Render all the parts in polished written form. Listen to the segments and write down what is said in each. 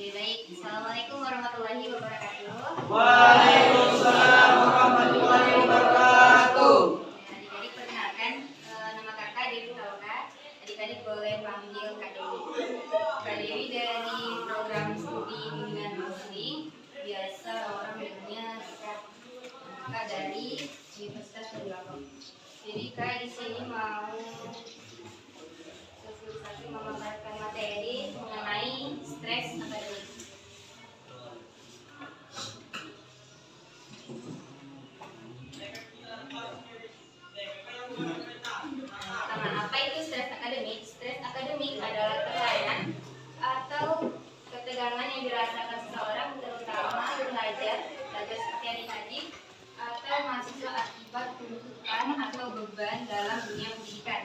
Baik. Assalamualaikum warahmatullahi wabarakatuh. Waalaikumsalam warahmatullahi wabarakatuh. Adik-adik perkenalkan, nama kakak Dewi Tauka. Adik-adik boleh panggil Kak Dewi. Kak Dewi dari program studi bimbingan konseling, biasa orang bilangnya Kak dari Universitas Trisakti. Jadi Kak di sini mau sosialisasi memaparkan materi mengenai stres akademik. Apa itu stres akademik? Stres akademik adalah tekanan atau ketegangan yang dirasakan seseorang terutama belajar seperti adik-adik atau mahasiswa akibat tuntutan atau beban dalam dunia pendidikan.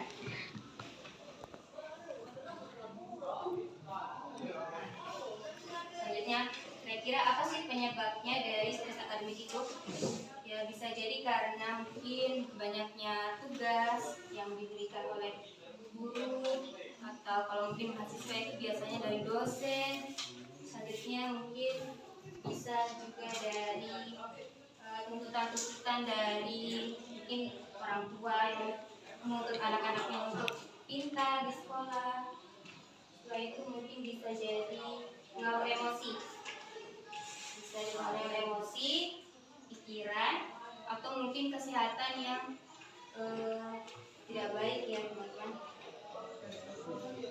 Selanjutnya, kira-kira apa sih penyebabnya dari stres akademik itu? Ya bisa jadi karena mungkin banyaknya tugas yang diberikan oleh guru, atau kalau mungkin mahasiswa itu biasanya dari dosen. Selanjutnya mungkin bisa juga dari tuntutan-tuntutan dari mungkin orang tua yang menuntut anak-anaknya untuk pintar di sekolah. Setelah itu mungkin bisa jadi pengaruh emosi, pikiran, atau mungkin kesehatan yang tidak baik ya teman-teman.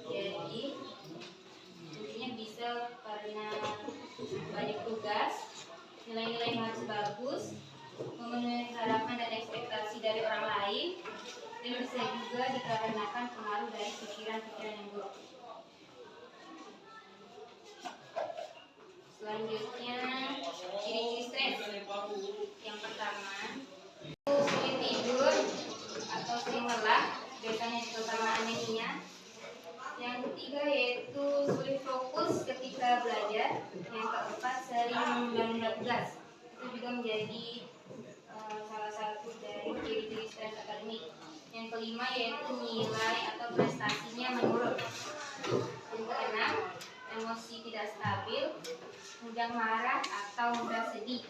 Jadi intinya bisa karena banyak tugas, nilai-nilai yang harus bagus, memenuhi harapan dan ekspektasi dari orang lain, dan bisa juga dikarenakan pengaruh dari pikiran-pikiran yang buruk. Selanjutnya, ciri-ciri stres. Yang pertama, sulit tidur atau sering lelah, biasanya terutama anemia. Yang ketiga yaitu sulit fokus ketika belajar. Yang keempat, sering menunda tugas. Itu juga menjadi salah satu dari ciri-ciri stres akademik. Yang kelima yaitu nilai atau prestasinya menurun. Yang keenam, emosi tidak stabil, mudah marah atau mudah sedih.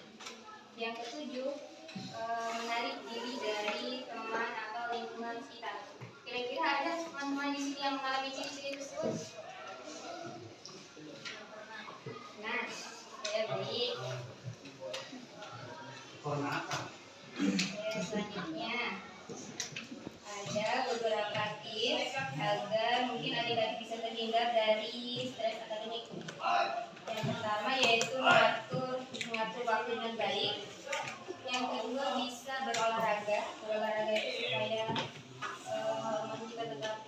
Yang ketujuh, menarik diri dari teman atau lingkungan sekitar. Kira-kira ada teman-teman di sini yang mengalami ciri-ciri tersebut? Nah, saya baik. Selanjutnya ada beberapa tips agar mungkin adik-adik bisa terhindar dari stres akademik. Yang pertama yaitu mengatur waktu dengan baik. Yang kedua bisa berolahraga itu supaya hormon kita tetap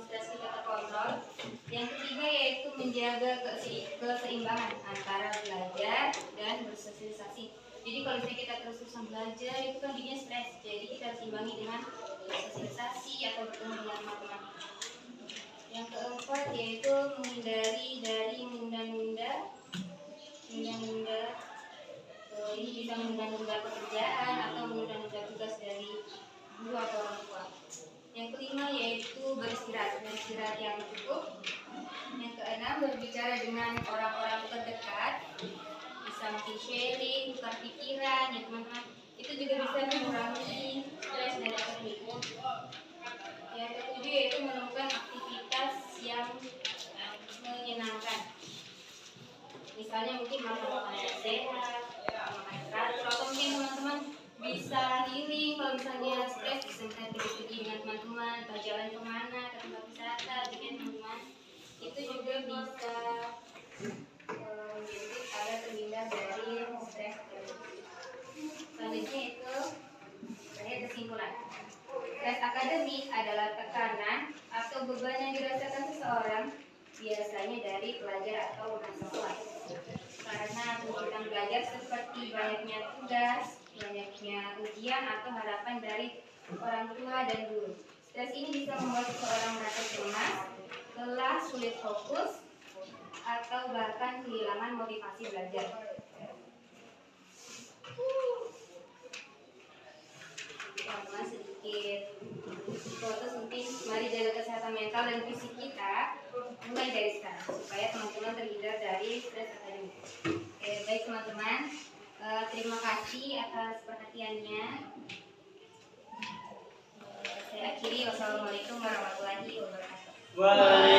stres kita terkontrol. Yang ketiga yaitu menjaga keseimbangan antara belajar dan bersosialisasi. Jadi kalau misalnya kita terus-terusan belajar itu kan jadinya stres. Jadi kita harus imbangi dengan sosialisasi atau bertemu dengan teman-teman. Yang keempat yaitu menghindari dari menunda-nunda. Ini bisa menunda-nunda pekerjaan atau menunda-nunda tugas dari guru atau orang tua. Yang kelima yaitu beristirahat yang cukup. Yang keenam, berbicara dengan orang-orang terdekat, bisa mungkin sharing, tukar pikiran ya teman-teman. Itu juga bisa mengurangi stres dan akademik. Yang ketujuh yaitu menemukan aktivitas yang menyenangkan. Misalnya mungkin makan makanan yang sehat, makan teratur, atau mungkin teman-teman bisa healing kalau misalnya stres, bisa pergi dengan teman-teman atau jalan kemana ke tempat wisata dengan teman-teman. Itu juga bisa menjadi agar terhindar dari stres. Selanjutnya itu kesimpulan. Stres akademik adalah tekanan atau beban yang dirasakan seseorang, biasanya dari pelajar atau mahasiswa. Karena tuntutan belajar seperti banyaknya tugas, banyaknya ujian atau harapan dari orang tua dan guru. Stres ini bisa membuat seseorang merasa cemas, lelah, sulit fokus, atau bahkan kehilangan motivasi belajar. Teman-teman sedikit fokus mungkin, mari jaga kesehatan mental dan fisik kita mulai dari sekarang supaya teman-teman terhindar dari stres akademik. Oke, baik teman-teman. Terima kasih atas perhatiannya. Saya akhiri. Wassalamualaikum warahmatullahi wabarakatuh. Waalaikumsalam.